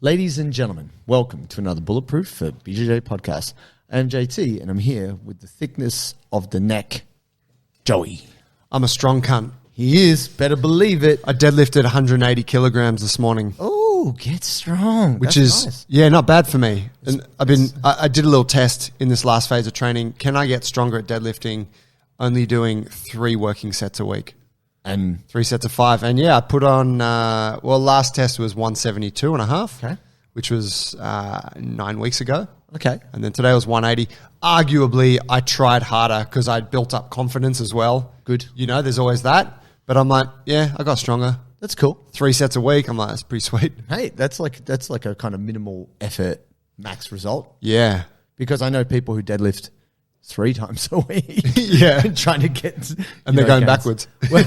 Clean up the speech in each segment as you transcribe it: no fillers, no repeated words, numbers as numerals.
Ladies and gentlemen, welcome to another Bulletproof for BJJ podcast. I'm JT, and I'm here with the thickness of the neck, Joey. I'm a strong cunt. He is, better believe it. I deadlifted 180 kilograms this morning. Oh, get strong. Which That's is, nice. yeah, not bad for me. And I did a little test in this last phase of training. Can I get stronger at deadlifting only doing 3 working sets a week? And 3 sets of 5. And yeah, I put on, last test was 172 and a half, Okay. which was 9 weeks ago. Okay. And then today was 180. Arguably, I tried harder because I'd built up confidence as well. Good. You know, there's always that. But I'm like, yeah, I got stronger. That's cool. 3 sets a week. I'm like, that's pretty sweet. Hey, that's like a kind of minimal effort max result. Yeah. Because I know people who deadlift 3 times a week. Yeah. Trying to get... And they're going backwards. Well,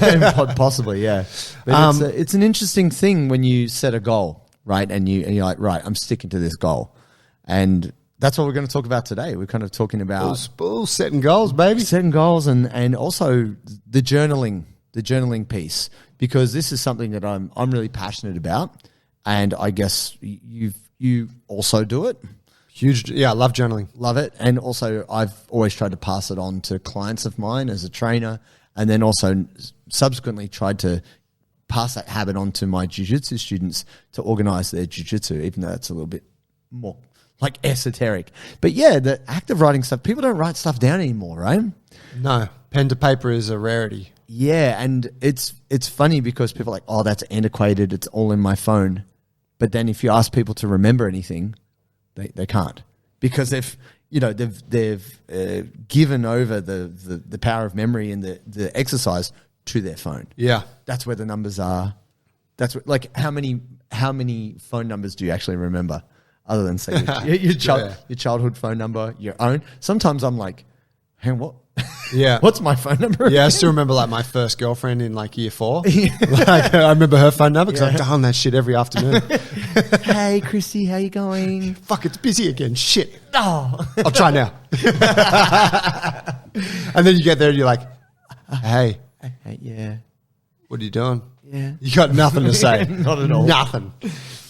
possibly, yeah. But it's an interesting thing when you set a goal, right? And you're like, right, I'm sticking to this goal. And that's what we're going to talk about today. We're kind of talking about... Setting goals, baby. Setting goals and also the journaling piece. Because this is something that I'm really passionate about. And I guess you also do it. Huge. Yeah, I love journaling. Love it. And also I've always tried to pass it on to clients of mine as a trainer, and then also subsequently tried to pass that habit on to my jiu-jitsu students to organize their jiu-jitsu, even though it's a little bit more like esoteric. But yeah, the active writing stuff, people don't write stuff down anymore, right? No, pen to paper is a rarity. Yeah, and it's funny because people are like, oh, that's antiquated, it's all in my phone. But then if you ask people to remember anything, they can't, because they've given over the power of memory and the exercise to their phone. Yeah, that's where the numbers are. That's what, like how many phone numbers do you actually remember, other than say your childhood phone number, your own? Sometimes I'm like, hang on, what? Yeah. What's my phone number? Yeah, I still remember like my first girlfriend in like year 4. Like, I remember her phone number because I've done that shit every afternoon. Hey, Chrissy, how you going? Fuck, it's busy again. Shit. Oh. I'll try now. And then you get there and you're like, hey, yeah. What are you doing? Yeah. You got nothing to say. Not at all. Nothing.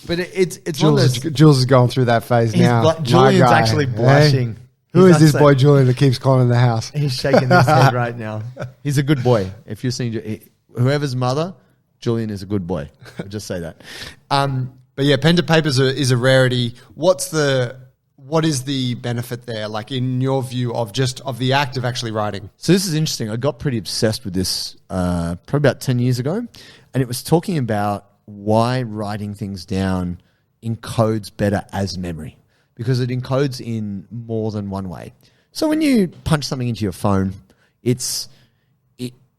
But it's one of those, Jules is going through that phase now. Julian's actually blushing. Hey? Who is this boy Julian that keeps calling in the house? He's shaking his head right now. He's a good boy. If you're seeing whoever's mother, Julian is a good boy. I'll just say that. But yeah, pen to paper is a rarity. What is the benefit there? Like in your view of the act of actually writing? So this is interesting. I got pretty obsessed with this probably about 10 years ago, and it was talking about why writing things down encodes better as memory. Because it encodes in more than one way. So when you punch something into your phone,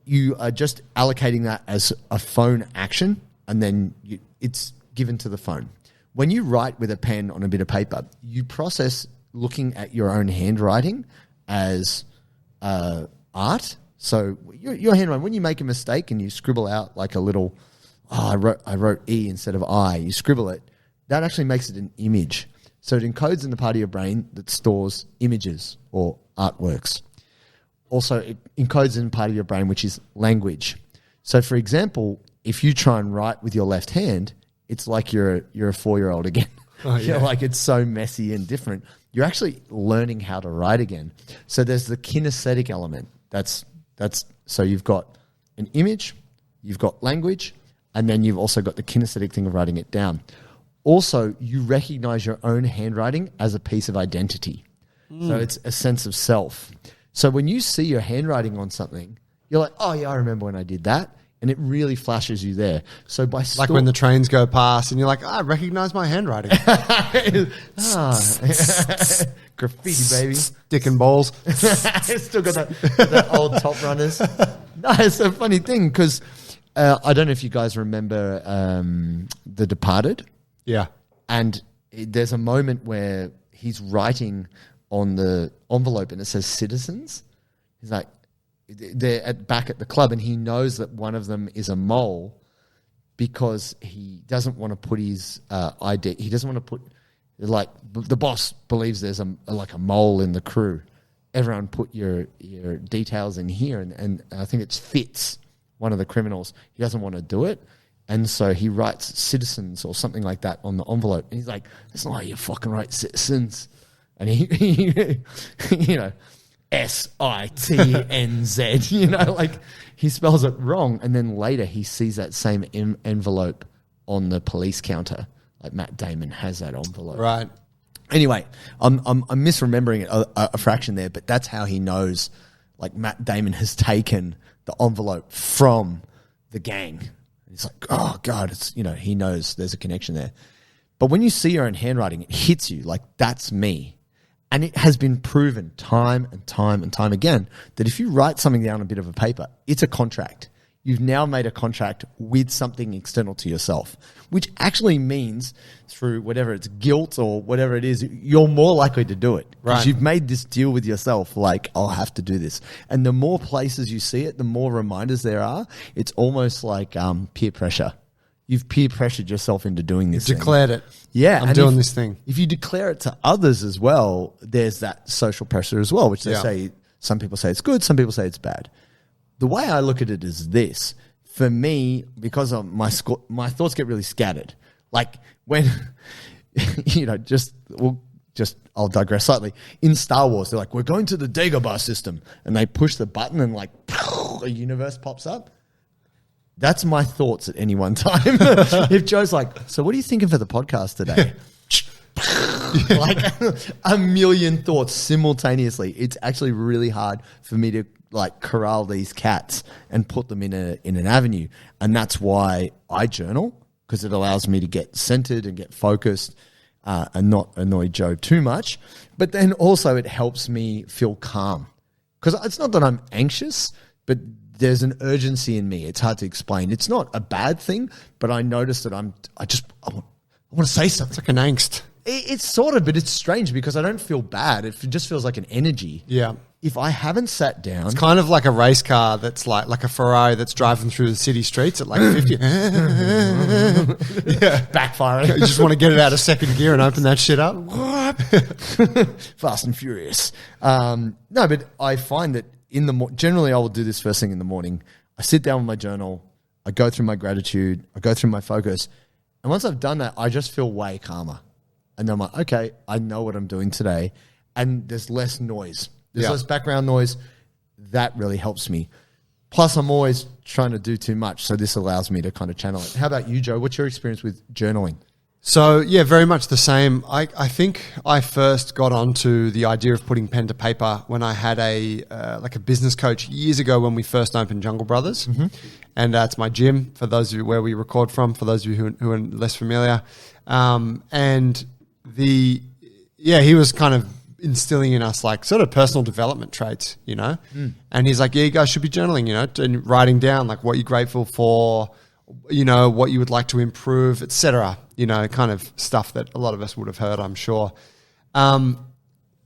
you are just allocating that as a phone action, and then it's given to the phone. When you write with a pen on a bit of paper, you process looking at your own handwriting as art. So your handwriting, when you make a mistake and you scribble out like a little, I wrote E instead of I, you scribble it, that actually makes it an image. So it encodes in the part of your brain that stores images or artworks. Also, it encodes in part of your brain which is language. So, for example, if you try and write with your left hand, it's like you're a 4-year-old again. Oh, yeah. You're like, it's so messy and different. You're actually learning how to write again. So there's the kinesthetic element. That's so you've got an image, you've got language, and then you've also got the kinesthetic thing of writing it down. Also, you recognize your own handwriting as a piece of identity. So it's a sense of self. So when you see your handwriting on something, you're like, oh, yeah, I remember when I did that. And it really flashes you there. So by like when the trains go past and you're like, I recognize my handwriting. Graffiti, baby. Sticking balls. Still got that old Top Runners. No, it's a funny thing because I don't know if you guys remember The Departed. Yeah. And there's a moment where he's writing on the envelope and it says citizens. He's like, they're back at the club and he knows that one of them is a mole because he doesn't want to put his ID. He doesn't want to put, like, the boss believes there's a mole in the crew. Everyone put your details in here. And I think it's Fitz, one of the criminals. He doesn't want to do it. And so he writes citizens or something like that on the envelope. And he's like, that's not how you fucking write citizens. And he you know, SITNZ, you know, like he spells it wrong. And then later he sees that same envelope on the police counter. Like Matt Damon has that envelope. Right. Anyway, I'm misremembering a fraction there, but that's how he knows, like Matt Damon has taken the envelope from the gang. It's like, oh God, it's, you know, he knows there's a connection there. But when you see your own handwriting, it hits you like, that's me. And it has been proven time and time and time again that if you write something down on a bit of a paper, it's a contract. You've now made a contract with something external to yourself, which actually means through whatever it's guilt or whatever it is, you're more likely to do it. Because you've made this deal with yourself, like, I'll have to do this. And the more places you see it, the more reminders there are. It's almost like peer pressure. You've peer pressured yourself into doing this. Declared it. Yeah. I'm doing this thing. If you declare it to others as well, there's that social pressure as well, which they say, some people say it's good, some people say it's bad. The way I look at it is this. For me, because of my thoughts get really scattered. Like when, you know, I'll digress slightly. In Star Wars, they're like, we're going to the Dagobah system. And they push the button and like a universe pops up. That's my thoughts at any one time. If Joe's like, so what are you thinking for the podcast today? Like a million thoughts simultaneously. It's actually really hard for me to like corral these cats and put them in an avenue. And that's why I journal, because it allows me to get centered and get focused and not annoy Joe too much. But then also it helps me feel calm, because it's not that I'm anxious, but there's an urgency in me. It's hard to explain. It's not a bad thing, but I notice that I want to say something. It's like an angst. It's sort of, but it's strange because I don't feel bad. It just feels like an energy. Yeah. If I haven't sat down... It's kind of like a race car that's like a Ferrari that's driving through the city streets at like 50. Yeah. Backfiring. You just want to get it out of second gear and open that shit up. Fast and furious. No, but I find that generally I will do this first thing in the morning. I sit down with my journal. I go through my gratitude. I go through my focus. And once I've done that, I just feel way calmer. And then I'm like, okay, I know what I'm doing today. And there's less noise. There's less background noise. That really helps me. Plus, I'm always trying to do too much. So this allows me to kind of channel it. How about you, Joe? What's your experience with journaling? So, yeah, very much the same. I think I first got onto the idea of putting pen to paper when I had a business coach years ago when we first opened Jungle Brothers. Mm-hmm. And that's my gym, for those of you where we record from, for those of you who are less familiar. He was kind of instilling in us like sort of personal development traits, you know? And he's like, yeah, you guys should be journaling, you know, and writing down like what you're grateful for, you know, what you would like to improve, etc. You know, kind of stuff that a lot of us would have heard, I'm sure.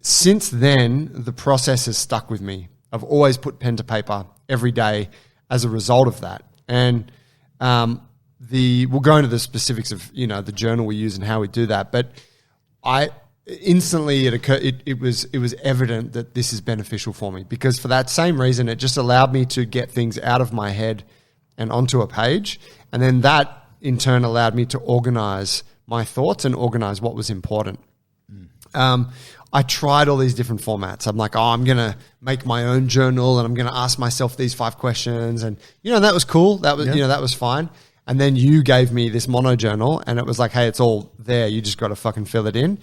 Since then, the process has stuck with me. I've always put pen to paper every day as a result of that. And we'll go into the specifics of, you know, the journal we use and how we do that. But instantly it was evident that this is beneficial for me, because for that same reason, it just allowed me to get things out of my head and onto a page. And then that in turn allowed me to organize my thoughts and organize what was important. I tried all these different formats. I'm like, I'm going to make my own journal and I'm going to ask myself these 5 questions. And, you know, that was cool. That was, you know, that was fine. And then you gave me this mono journal and it was like, hey, it's all there. You just got to fucking fill it in.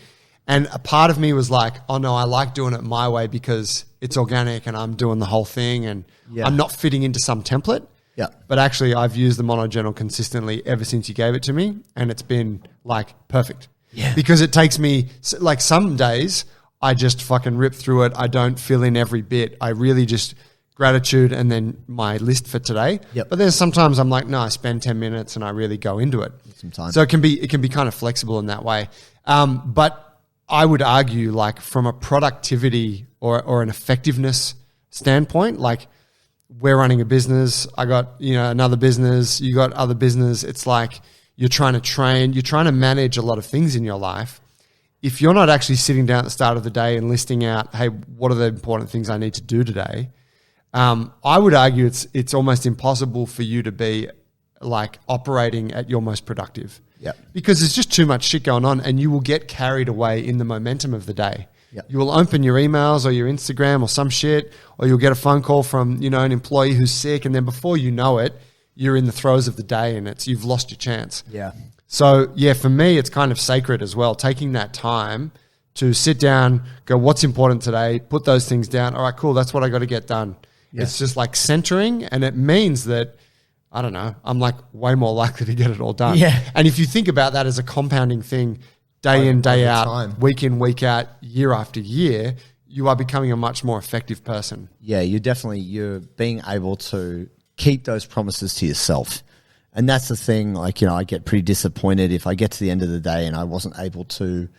And a part of me was like, oh no, I like doing it my way because it's organic and I'm doing the whole thing and I'm not fitting into some template. Yeah. But actually I've used the mono journal consistently ever since you gave it to me. And it's been like perfect. Yeah. Because it takes me, like some days I just fucking rip through it. I don't fill in every bit. I really just gratitude and then my list for today. Yep. But then sometimes I'm like, no, I spend 10 minutes and I really go into it. Some time. So it can be kind of flexible in that way. But I would argue, like from a productivity or an effectiveness standpoint, like we're running a business. I got, you know, another business. You got other business. It's like you're trying to train. You're trying to manage a lot of things in your life. If you're not actually sitting down at the start of the day and listing out, hey, what are the important things I need to do today? I would argue it's almost impossible for you to be like operating at your most productive. Yep. Because there's just too much shit going on and you will get carried away in the momentum of the day. Yep. You will open your emails or your Instagram or some shit, or you'll get a phone call from, you know, an employee who's sick, and then before you know it, you're in the throes of the day and you've lost your chance. Yeah. So yeah, for me, it's kind of sacred as well, taking that time to sit down, go, what's important today, put those things down. All right, cool, that's what I got to get done. Yeah. It's just like centering, and it means that, I don't know, I'm like way more likely to get it all done. Yeah. And if you think about that as a compounding thing, day in, day out, time. week in, week out, year after year, you are becoming a much more effective person. Yeah, you're being able to keep those promises to yourself. And that's the thing, like, you know, I get pretty disappointed if I get to the end of the day and I wasn't able to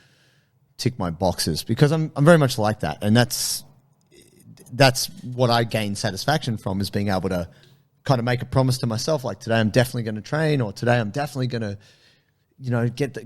tick my boxes, because I'm very much like that. And that's what I gain satisfaction from, is being able to kind of make a promise to myself, like today I'm definitely going to train, or today I'm definitely going to, you know, get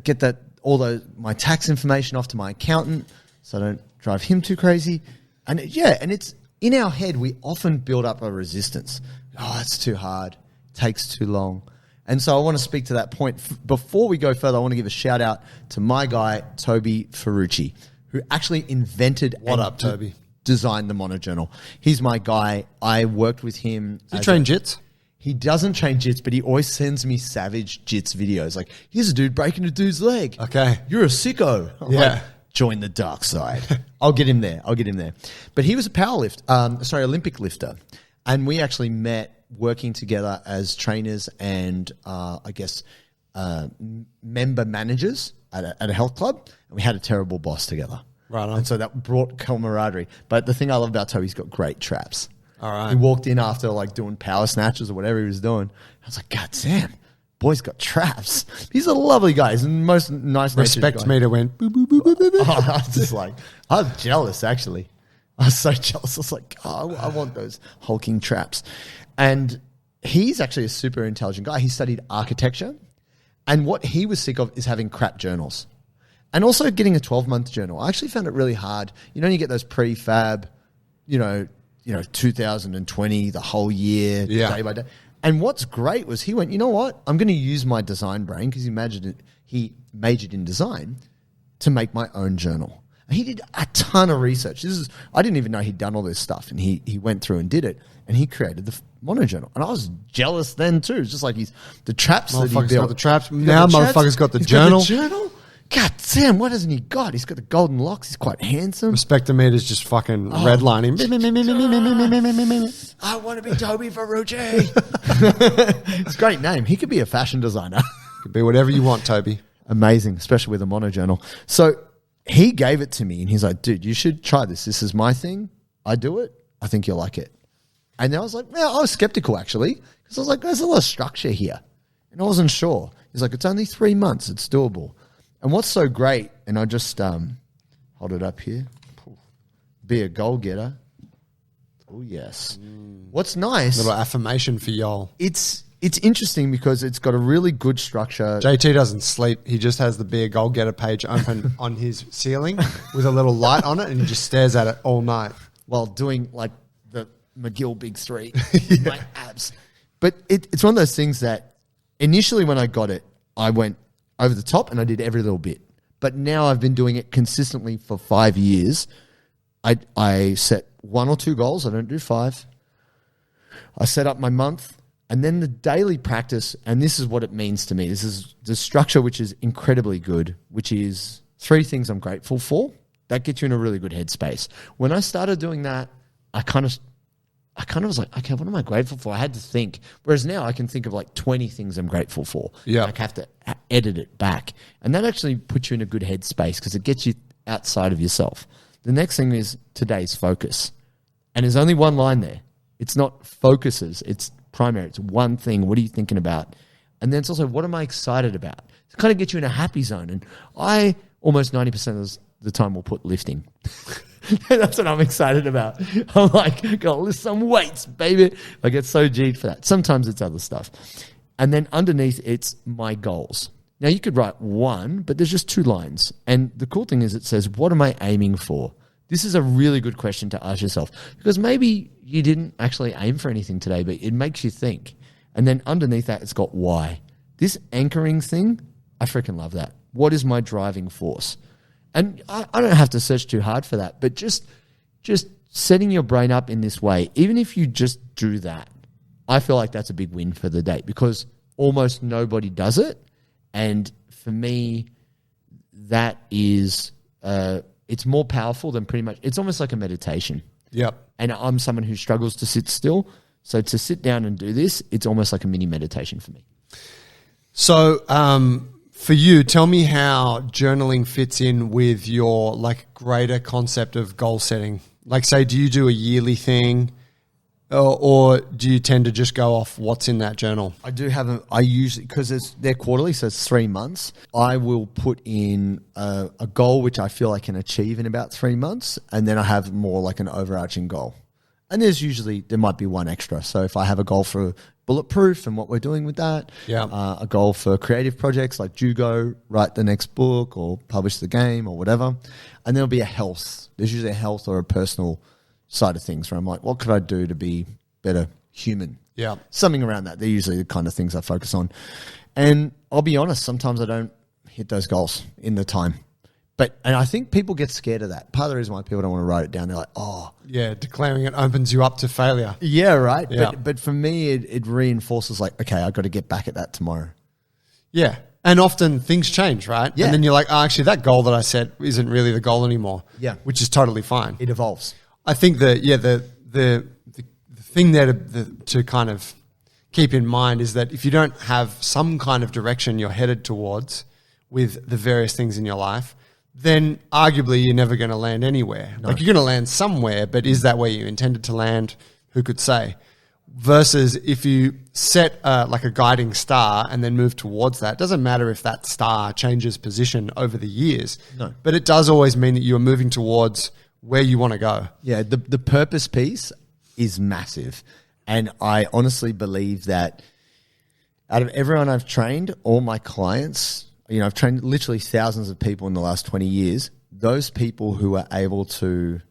my tax information off to my accountant so I don't drive him too crazy. And and it's in our head, we often build up a resistance. Oh, it's too hard, takes too long. And so I want to speak to that point. Before we go further, I want to give a shout out to my guy, Toby Ferrucci, who actually invented Toby? Designed the Monojournal. He's my guy. I worked with him. Does he train jits? He doesn't train jits, but he always sends me savage jits videos. Like, here's a dude breaking a dude's leg. Okay. You're a sicko. I'm like, join the dark side. I'll get him there. But he was a Olympic lifter. And we actually met working together as trainers and member managers at a health club. And we had a terrible boss together. Right on. And so that brought camaraderie. But the thing I love about Toby, he's got great traps. All right. He walked in after like doing power snatches or whatever he was doing. I was like, God damn, boy's got traps. He's a lovely guy. He's the most nice. Respect meter went boop, boop, boop, boop, boop, boop. I was just like, I was jealous actually. I was so jealous. I was like, oh, I want those hulking traps. And he's actually a super intelligent guy. He studied architecture. And what he was sick of is having crap journals. And also getting a 12-month journal. I actually found it really hard. You know, you get those prefab, 2020, the whole year, day by day. And what's great was he went, you know what? I'm going to use my design brain, because he majored in design, to make my own journal. And he did a ton of research. I didn't even know he'd done all this stuff. And he went through and did it. And he created the Monojournal. And I was jealous then too. It's just like the traps that he built. Got the traps. Now motherfucker's got the journal. Got the journal? God damn, what hasn't he got? He's got the golden locks. He's quite handsome. Respectometer's just fucking redlining. I want to be Toby Ferrucci. It's a great name. He could be a fashion designer. Could be whatever you want, Toby. Amazing, especially with a Monojournal. So he gave it to me, and he's like, dude, you should try this. This is my thing. I do it. I think you'll like it. And then I was like, I was skeptical actually, because I was like, there's a lot of structure here. And I wasn't sure. He's like, it's only 3 months. It's doable. And what's so great, and I just hold it up here, be a goal getter. Oh, yes. What's nice. Little affirmation for y'all. It's interesting because it's got a really good structure. JT doesn't sleep. He just has the Be a Goal Getter page open on his ceiling with a little light on it, and he just stares at it all night. While doing like the McGill Big Three, my abs. But it's one of those things that initially when I got it, I went over the top and I did every little bit. But now I've been doing it consistently for 5 years. I set 1 or 2 goals. I don't do 5. I set up my month, and then the daily practice, and this is what it means to me. This is the structure, which is incredibly good, which is 3 things I'm grateful for. That gets you in a really good headspace. When I started doing that, I kind of was like, okay, what am I grateful for? I had to think. Whereas now I can think of like 20 things I'm grateful for. Yeah. Like I have to edit it back. And that actually puts you in a good headspace because it gets you outside of yourself. The next thing is today's focus. And there's only one line there. It's not focuses. It's primary. It's one thing. What are you thinking about? And then it's also, what am I excited about? To kind of get you in a happy zone. And I almost 90% of the time will put lifting. That's what I'm excited about. I'm like, gotta lift some weights, baby. I get so G'd for that. Sometimes it's other stuff. And then underneath, it's my goals. Now, you could write 1, but there's just 2 lines. And the cool thing is it says, what am I aiming for? This is a really good question to ask yourself because maybe you didn't actually aim for anything today, but it makes you think. And then underneath that, it's got why. This anchoring thing, I freaking love that. What is my driving force? And I don't have to search too hard for that, but just setting your brain up in this way, even if you just do that, I feel like that's a big win for the day because almost nobody does it. And for me, that is, it's more powerful than pretty much, it's almost like a meditation. Yep. And I'm someone who struggles to sit still. So to sit down and do this, it's almost like a mini meditation for me. So for you, tell me how journaling fits in with your like greater concept of goal setting. Like say, do you do a yearly thing or do you tend to just go off what's in that journal? I usually, because they're quarterly, so it's 3 months, I will put in a goal which I feel I can achieve in about 3 months. And then I have more like an overarching goal. And there might be one extra. So if I have a goal for Bulletproof and what we're doing with that, a goal for creative projects like Jugo, write the next book or publish the game or whatever. And there'll be a health. There's usually a health or a personal side of things where I'm like, what could I do to be better human? Yeah. Something around that. They're usually the kind of things I focus on. And I'll be honest, sometimes I don't hit those goals in the time. And I think people get scared of that. Part of the reason why people don't want to write it down, they're like, oh. Yeah, declaring it opens you up to failure. Yeah, right. Yeah. But for me, it reinforces like, okay, I've got to get back at that tomorrow. Yeah. And often things change, right? Yeah. And then you're like, oh, actually, that goal that I set isn't really the goal anymore. Yeah. Which is totally fine. It evolves. I think that, the thing there to kind of keep in mind is that if you don't have some kind of direction you're headed towards with the various things in your life, then arguably you're never going to land anywhere. No. Like you're going to land somewhere, but is that where you intended to land? Who could say? Versus if you set like a guiding star and then move towards that, it doesn't matter if that star changes position over the years. No. But it does always mean that you're moving towards where you want to go. Yeah, the purpose piece is massive. And I honestly believe that out of everyone I've trained, all my clients, I've trained literally thousands of people in the last 20 years. Those people who are able to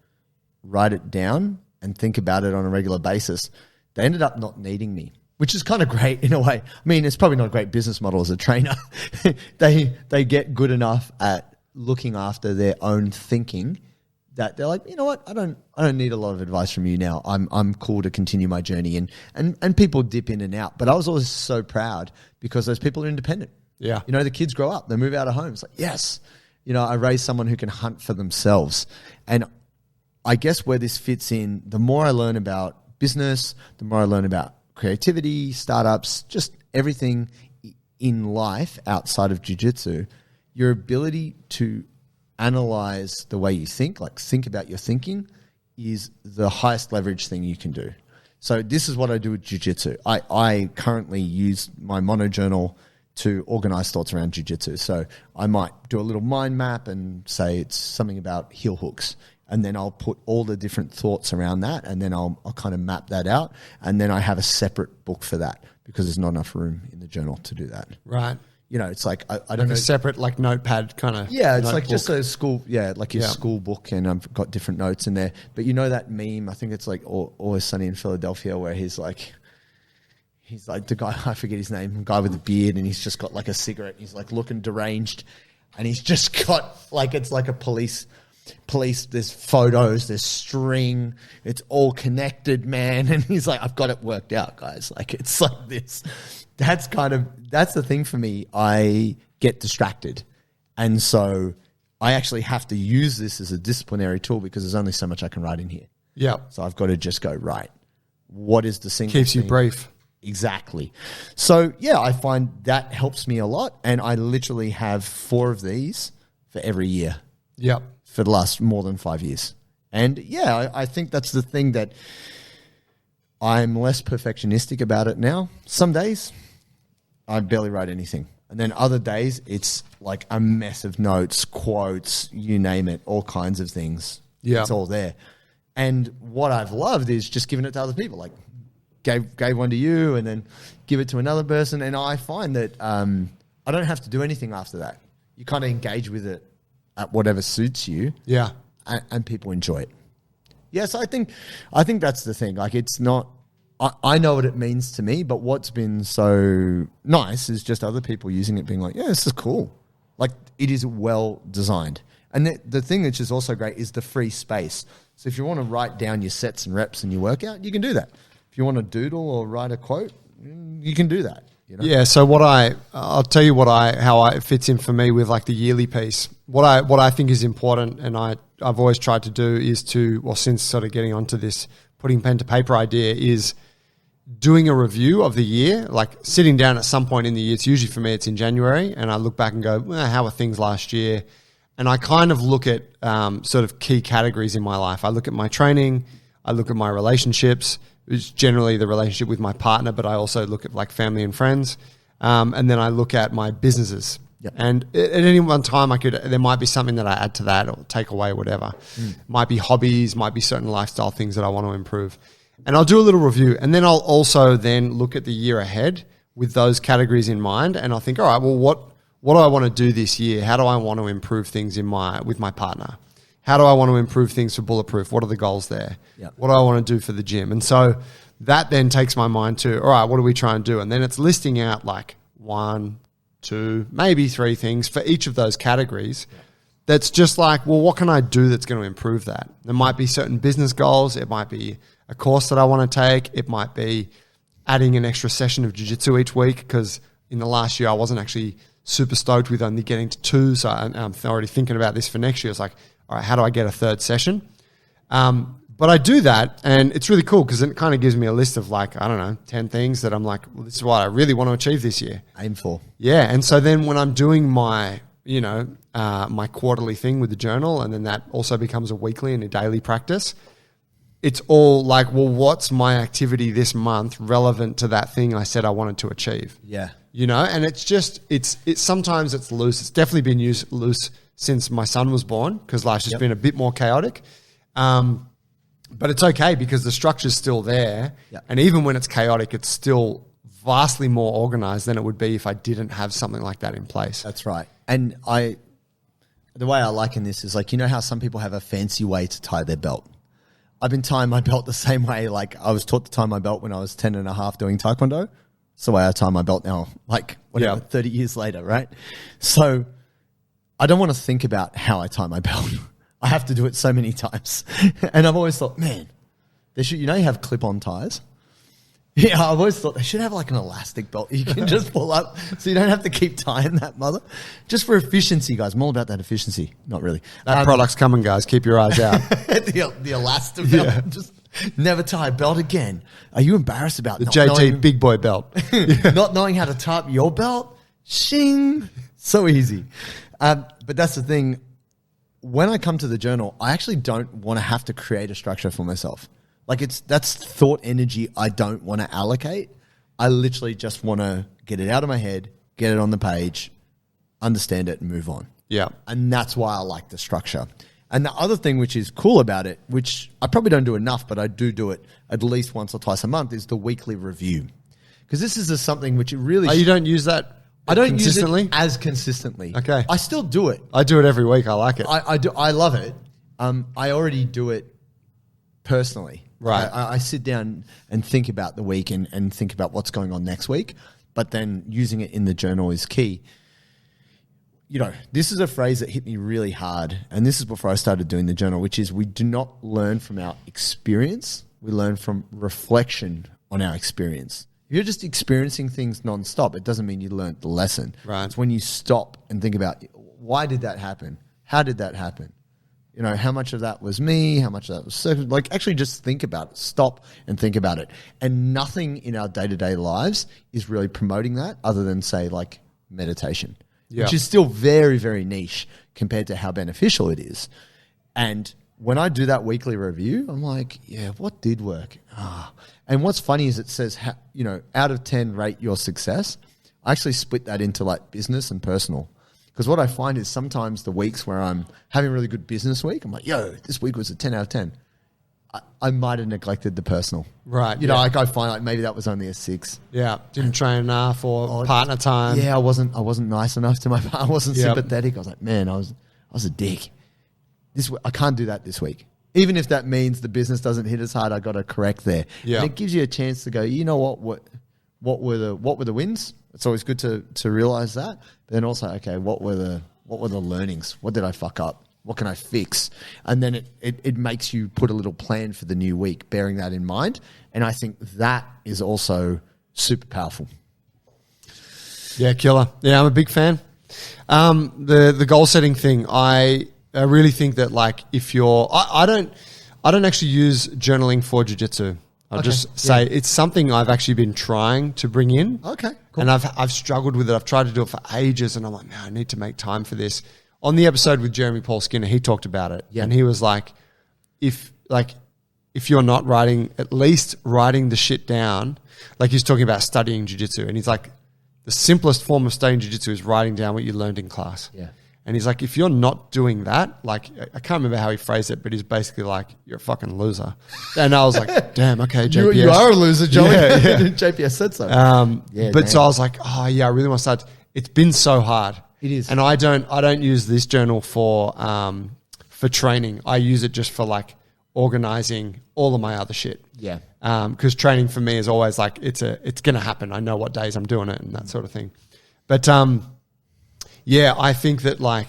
write it down and think about it on a regular basis, they ended up not needing me, which is kind of great in a way. I mean, it's probably not a great business model as a trainer. They get good enough at looking after their own thinking that they're like, you know what, I don't need a lot of advice from you now. I'm cool to continue my journey, and people dip in and out. But I was always so proud because those people are independent. Yeah. The kids grow up, they move out of home. It's like, yes, I raised someone who can hunt for themselves. And I guess where this fits in, the more I learn about business, the more I learn about creativity, startups, just everything in life outside of jiu-jitsu, your ability to analyze the way you think, like think about your thinking, is the highest leverage thing you can do. So this is what I do with jiu-jitsu. I currently use my mono journal to organize thoughts around jiu-jitsu. So I might do a little mind map and say it's something about heel hooks. And then I'll put all the different thoughts around that, and then I'll kind of map that out. And then I have a separate book for that because there's not enough room in the journal to do that. Right. It's like, I don't know. A separate like notepad kind of. Yeah, it's notebook. like just a school, like your school book, and I've got different notes in there. But that meme, I think it's like Always Sunny in Philadelphia, where he's like the guy, I forget his name, the guy with the beard, and he's just got like a cigarette. He's like looking deranged, and he's just got like, it's like a police, there's photos, there's string, it's all connected, man. And he's like, I've got it worked out, guys. Like, it's like this. That's the thing for me. I get distracted. And so I actually have to use this as a disciplinary tool because there's only so much I can write in here. Yeah. So I've got to just go, right, what is the single Keeps you thing? brief. Exactly. So, I find that helps me a lot. And I literally have 4 of these for every year. Yep. For the last more than 5 years. And I think that's the thing that I'm less perfectionistic about it now. Some days I barely write anything. And then other days it's like a mess of notes, quotes, you name it, all kinds of things. Yeah. It's all there. And what I've loved is just giving it to other people. Like gave one to you and then give it to another person. And I find that I don't have to do anything after that. You kind of engage with it at whatever suits you. Yeah. And people enjoy it. Yes, I think that's the thing. Like, it's not, I know what it means to me, but what's been so nice is just other people using it being like, yeah, this is cool. Like, it is well designed. And the thing which is also great is the free space. So if you want to write down your sets and reps and your workout, you can do that. If you want to doodle or write a quote, you can do that. You know? Yeah. So I'll tell you how it fits in for me with like the yearly piece. What I think is important, and I've always tried to do is since sort of getting onto this putting pen to paper idea, is doing a review of the year, like sitting down at some point in the year. It's usually for me, it's in January, and I look back and go, well, how are things last year? And I kind of look at sort of key categories in my life. I look at my training, I look at my relationships, which is generally the relationship with my partner, but I also look at like family and friends. And then I look at my businesses. Yep. And at any one time, there might be something that I add to that or take away, whatever. Might be hobbies, might be certain lifestyle things that I want to improve. And I'll do a little review. And then I'll also then look at the year ahead with those categories in mind. And I'll think, all right, well, what do I want to do this year? How do I want to improve things with my partner? How do I want to improve things for Bulletproof? What are the goals there? Yep. What do I want to do for the gym? And so that then takes my mind to, all right, what do we try and do? And then it's listing out like 1, 2, maybe 3 things for each of those categories. Yep. That's just like, well, what can I do that's going to improve that? There might be certain business goals. It might be a course that I want to take. It might be adding an extra session of jiu-jitsu each week, because in the last year I wasn't actually super stoked with only getting to 2. So I'm already thinking about this for next year. It's like, all right, how do I get a 3rd session? But I do that, and it's really cool because it kind of gives me a list of like, I don't know, 10 things that I'm like, well, this is what I really want to achieve this year. Aim for. Yeah. And so then when I'm doing my quarterly thing with the journal, and then that also becomes a weekly and a daily practice, it's all like, well, what's my activity this month relevant to that thing I said I wanted to achieve? Yeah. And it's just, it's sometimes it's loose. It's definitely been loose since my son was born, because life's just been a bit more chaotic. But it's okay because the structure's still there. Yep. And even when it's chaotic, it's still vastly more organized than it would be if I didn't have something like that in place. That's right. And the way I liken this is like, you know how some people have a fancy way to tie their belt? I've been tying my belt the same way. Like, I was taught to tie my belt when I was 10 and a half doing Taekwondo. It's the way I tie my belt now, like 30 years later, right? So I don't want to think about how I tie my belt. I have to do it so many times. And I've always thought, man, you have clip-on ties? Yeah, I've always thought they should have like an elastic belt you can just pull up so you don't have to keep tying that mother. Just for efficiency, guys. I'm all about that efficiency. Not really. That product's coming, guys. Keep your eyes out. the elastic belt. Yeah. Just never tie a belt again. Are you embarrassed about the JT Big Boy belt? Not knowing how to tie up your belt? Shing. So easy. But that's the thing. When I come to the journal, I actually don't want to have to create a structure for myself. Like, that's thought energy I don't want to allocate. I literally just want to get it out of my head, get it on the page, understand it, and move on. Yeah. And that's why I like the structure. And the other thing which is cool about it, which I probably don't do enough, but I do it at least once or twice a month, is the weekly review. Because this is something which it really... Oh, you don't use that? I don't use it as consistently. Okay. I still do it. I do it every week. I like it. I do. I love it. I already do it personally. Right. I sit down and think about the week and think about what's going on next week. But then using it in the journal is key. This is a phrase that hit me really hard. And this is before I started doing the journal, which is we do not learn from our experience. We learn from reflection on our experience. If you're just experiencing things nonstop, it doesn't mean you learned the lesson. Right. It's when you stop and think about, why did that happen? How did that happen? How much of that was me? How much of that was like, actually just think about it. Stop and think about it. And nothing in our day-to-day lives is really promoting that other than, say, like meditation, which is still very, very niche compared to how beneficial it is. And when I do that weekly review, I'm like, yeah, what did work? And what's funny is it says, out of 10, rate your success. I actually split that into like business and personal. Because what I find is sometimes the weeks where I'm having a really good business week, I'm like, this week was a 10 out of 10. I might have neglected the personal. Right. Like I find like maybe that was only a 6. Yeah. Didn't train enough or partner time. Yeah, I wasn't nice enough to my partner. I wasn't sympathetic. I was like, man, I was a dick. I can't do that this week. Even if that means the business doesn't hit as hard, I got to correct there. Yeah. And it gives you a chance to go, you know what were the wins? It's always good to realize that. But then also, okay, what were the learnings? What did I fuck up? What can I fix? And then it makes you put a little plan for the new week, bearing that in mind. And I think that is also super powerful. Yeah, killer. Yeah, I'm a big fan. The goal setting thing, I really think that like if you're, I don't actually use journaling for jiu-jitsu. I'll just say it's something I've actually been trying to bring in. Okay, cool. And I've struggled with it. I've tried to do it for ages, and I'm like, man, I need to make time for this. On the episode with Jeremy Paul Skinner, he talked about it, and he was like, if you're not writing, at least writing the shit down. Like he's talking about studying jiu-jitsu, and he's like, the simplest form of studying jiu-jitsu is writing down what you learned in class. Yeah. And he's like, if you're not doing that, like, I can't remember how he phrased it, but he's basically like, you're a fucking loser. And I was like, damn, okay, JPS. You are a loser, Joey. Yeah. JPS said so. So I was like, oh yeah, I really want to start. It's been so hard. It is. And I don't use this journal for training. I use it just for like organizing all of my other shit. Yeah. Because training for me is always like, it's going to happen. I know what days I'm doing it and that sort of thing. But, yeah, I think that like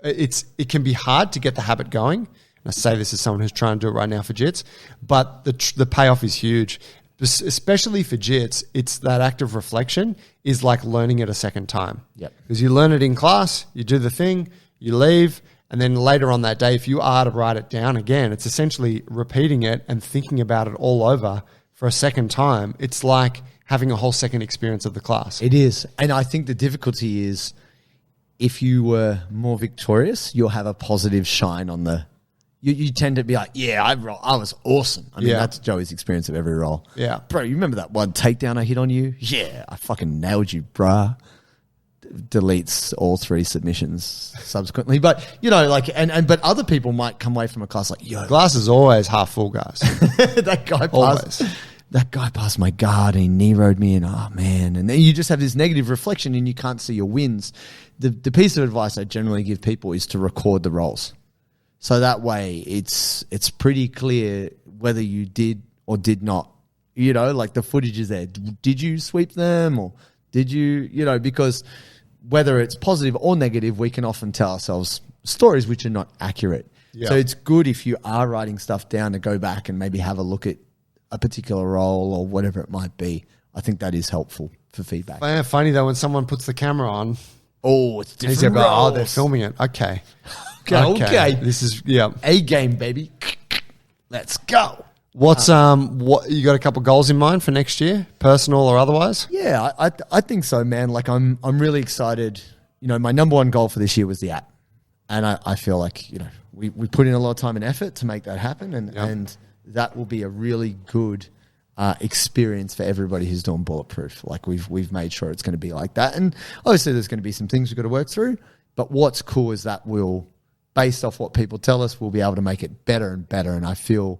it can be hard to get the habit going. And I say this as someone who's trying to do it right now for jits, but the payoff is huge, especially for jits. It's that act of reflection is like learning it a second time. Yeah, because you learn it in class, you do the thing, you leave, and then later on that day, if you are to write it down again, it's essentially repeating it and thinking about it all over for a second time. It's like having a whole second experience of the class. it is. And I think the difficulty is, if you were more victorious, you'll have a positive shine on the. You tend to be like, yeah, I was awesome. I mean, that's Joey's experience of every roll. Yeah. Bro, you remember that one takedown I hit on you? Yeah, I fucking nailed you, bruh. Deletes all 3 submissions subsequently. But, you know, like, but other people might come away from a class like, yo. Glass is always half full, guys. That guy passed my guard and he knee-roed me and oh man. And then you just have this negative reflection and you can't see your wins. The piece of advice I generally give people is to record the rolls. So that way it's pretty clear whether you did or did not. You know, like the footage is there. Did you sweep them or did you, you know, because whether it's positive or negative, we can often tell ourselves stories which are not accurate. Yeah. So it's good if you are writing stuff down to go back and maybe have a look at a particular role or whatever it might be. I think that is helpful for feedback. Yeah, funny though, when someone puts the camera on. Oh, it's different roles. Oh, they're filming it. Okay. Okay. This is, yeah. A game, baby. Let's go. What's what you got a couple goals in mind for next year, personal or otherwise? Yeah, I think so, man. Like I'm really excited. You know, my number one goal for this year was the app. And I feel like, you know, we put in a lot of time and effort to make that happen and that will be a really good experience for everybody who's doing Bulletproof. Like we've made sure it's going to be like that. And obviously there's going to be some things we've got to work through, but what's cool is that based off what people tell us, we'll be able to make it better and better. And I feel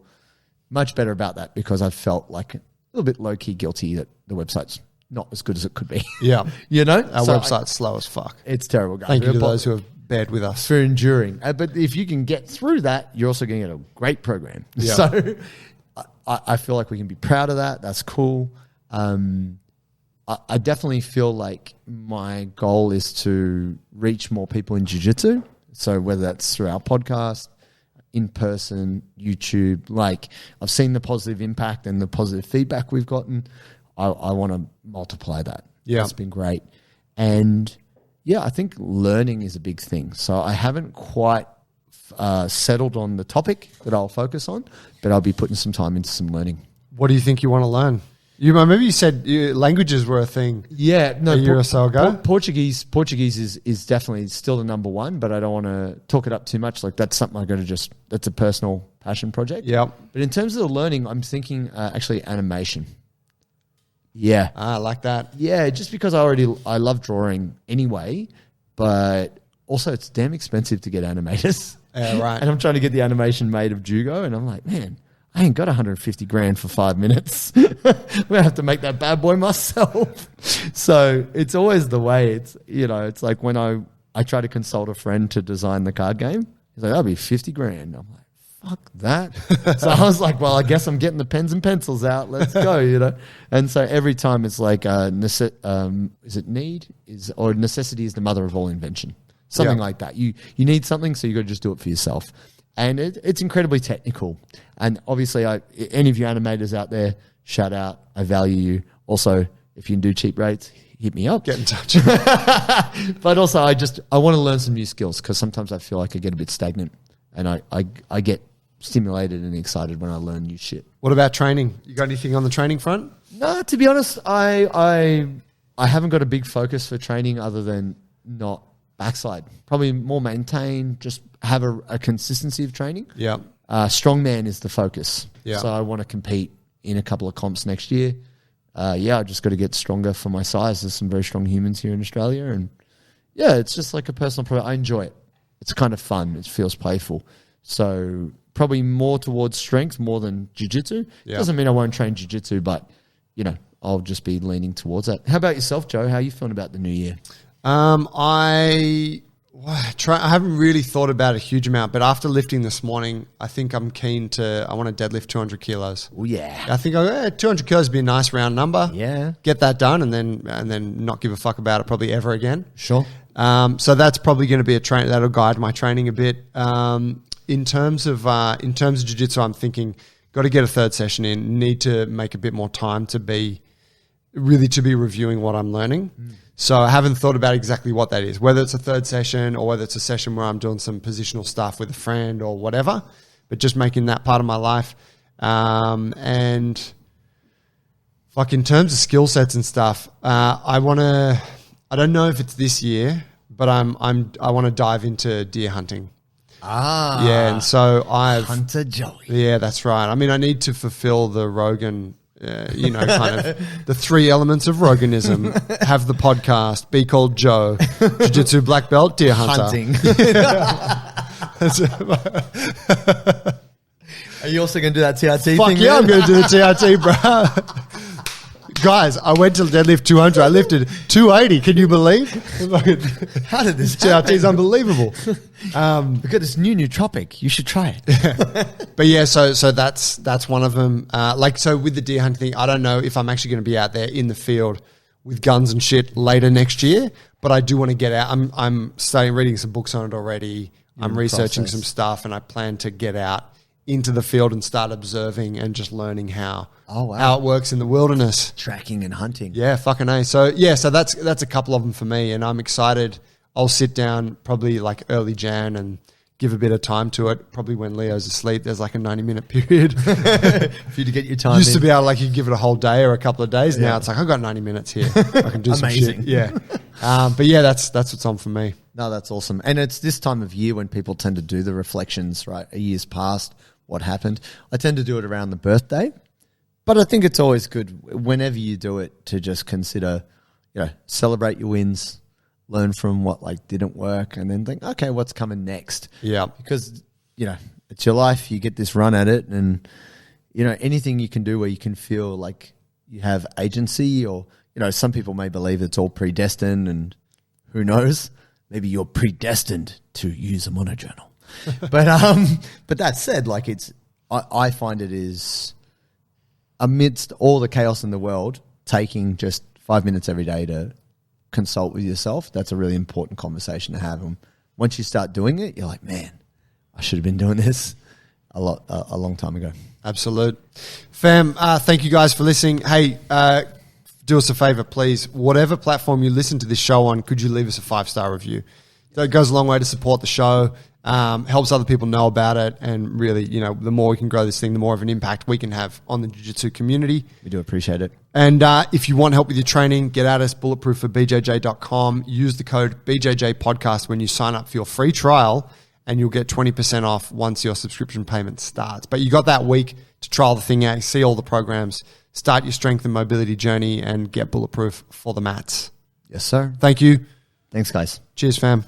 much better about that because I felt like a little bit low-key guilty that the website's not as good as it could be. Yeah. You know? Our website's slow as fuck. It's terrible, guys. Thank you to those who have bared with us. For enduring. But if you can get through that, you're also going to get a great program. Yeah. So I feel like we can be proud of that. That's cool. I definitely feel like my goal is to reach more people in jiu-jitsu. So whether that's through our podcast, in person, YouTube, like I've seen the positive impact and the positive feedback we've gotten. I want to multiply that. Yeah. It's been great. And yeah, I think learning is a big thing. So I haven't quite settled on the topic that I'll focus on, but I'll be putting some time into some learning. What do you think you want to learn? Maybe you said languages were a thing. Yeah, no, a year or so ago. Portuguese is definitely still the number one, but I don't want to talk it up too much. Like that's something that's a personal passion project. Yeah. But in terms of the learning, I'm thinking actually animation. Yeah. I like that. Yeah, just because I love drawing anyway, but also it's damn expensive to get animators. Yeah, right. And I'm trying to get the animation made of Jugo, and I'm like, man, I ain't got 150 grand for 5 minutes. I'm gonna have to make that bad boy myself. So it's always the way. It's it's like when I try to consult a friend to design the card game. He's like, that'll be 50 grand. I'm like, fuck that. So I was like, well, I guess I'm getting the pens and pencils out. Let's go, you know? And so every time it's like, is it need? Or necessity is the mother of all invention. Something like that. You need something, so you got to just do it for yourself. And it's incredibly technical. And obviously, any of you animators out there, shout out. I value you. Also, if you can do cheap rates, hit me up. Get in touch. But also, I want to learn some new skills because sometimes I feel like I get a bit stagnant. And I get stimulated and excited when I learn new shit. What about training? You got anything on the training front? No, to be honest, I haven't got a big focus for training other than not backslide. Probably more maintain, just have a consistency of training. Yeah. Strongman is the focus. Yeah. So I want to compete in a couple of comps next year. I just got to get stronger for my size. There's some very strong humans here in Australia. And yeah, it's just like a personal project. I enjoy it. It's kind of fun. It feels playful. So probably more towards strength more than jiu-jitsu. Yeah. Doesn't mean I won't train jiu-jitsu, but, you know, I'll just be leaning towards that. How about yourself, Joe? How are you feeling about the new year? I haven't really thought about a huge amount, but after lifting this morning, I think I'm keen to, I want to deadlift 200 kilos. Oh, yeah. I think 200 kilos would be a nice round number. Yeah. Get that done and then not give a fuck about it probably ever again. Sure. So that's probably going to be that'll guide my training a bit. In terms of jiu-jitsu, I'm thinking got to get a third session in, need to make a bit more time to be reviewing what I'm learning. So I haven't thought about exactly what that is, whether it's a third session or whether it's a session where I'm doing some positional stuff with a friend or whatever, but just making that part of my life. And like in terms of skill sets and stuff, I don't know if it's this year, but I want to dive into deer hunting. Ah. Yeah. And so Hunter Joey. Yeah, that's right. I mean, I need to fulfill the Rogan, kind of the 3 elements of Roganism. Have the podcast, be called Joe, jiu-jitsu black belt, deer hunter. Hunting. Are you also going to do that TRT Fuck thing? yeah, I'm going to do the TRT, bro. Guys, I went to deadlift 200. I lifted 280. Can you believe? How did this TRT is happen? unbelievable. We've got this new nootropic. You should try it. But yeah, so that's one of them. So with the deer hunting thing, I don't know if I'm actually going to be out there in the field with guns and shit later next year. But I do want to get out. I'm reading some books on it already. I'm researching some stuff, and I plan to get out into the field and start observing and just learning how it works in the wilderness. Tracking and hunting. Yeah, fucking A. So that's a couple of them for me, and I'm excited. I'll sit down probably like early Jan and give a bit of time to it. Probably when Leo's asleep, there's like a 90-minute period for you to get your time. Used to be able you give it a whole day or a couple of days. Now it's like I've got 90 minutes here. I can do some shit. Yeah. But yeah, that's what's on for me. No, that's awesome. And it's this time of year when people tend to do the reflections, right? A year's past, what happened. I tend to do it around the birthday, but I think it's always good whenever you do it to just consider, celebrate your wins, learn from what didn't work, and then think, okay, what's coming next? Yeah. Because, it's your life. You get this run at it, and, anything you can do where you can feel like you have agency, or, some people may believe it's all predestined, and who knows? Maybe you're predestined to use a monojournal. But that said, I find it is amidst all the chaos in the world, taking just 5 minutes every day to consult with yourself. That's a really important conversation to have. And once you start doing it, you're like, man, I should have been doing this a long time ago. Absolute. Fam, thank you guys for listening. Hey, do us a favor, please. Whatever platform you listen to this show on, could you leave us a 5-star review? That goes a long way to support the show. Helps other people know about it, and really, the more we can grow this thing, the more of an impact we can have on the jiu-jitsu community. We do appreciate it. And if you want help with your training, get at us, bulletproof4bjj.com. Use the code BJJ podcast when you sign up for your free trial, and you'll get 20% off once your subscription payment starts. But you got that week to trial the thing out, see all the programs, start your strength and mobility journey, and get Bulletproof for the mats. Yes, sir. Thank you. Thanks, guys. Cheers, fam.